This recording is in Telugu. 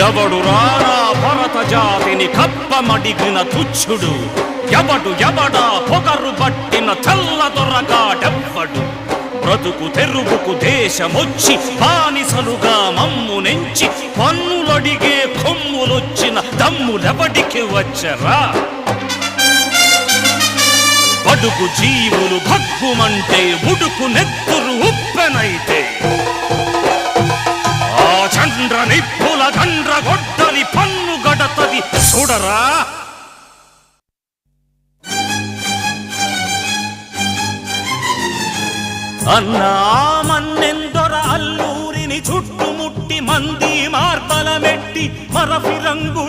ఎవడు రానా భరత జాతిని కప్పమడిగిన తుచ్చుడు, ఎవడా పొగరు పట్టిన తెల్ల దొరగాడెవ్వడు. బ్రతుకు తెరుగుకు దేశమొచ్చి బానిసలుగా మమ్ము నెంచి పన్నులడిగే కొమ్ములొచ్చిన దమ్ములెవడికి వచ్చరా? బడుగు జీవులు భగ్గుమంటే ఉడుకు నెత్తురు ఉప్పెనైతే, ఆ చంద్ర నిప్పుల గండ్ర గొడ్డలి పన్ను గడతది చూడరా. అన్నా మన్నెందొర అల్లూరిని చుట్టుముట్టి మంది మార్బలమెట్టి మరఫిరంగు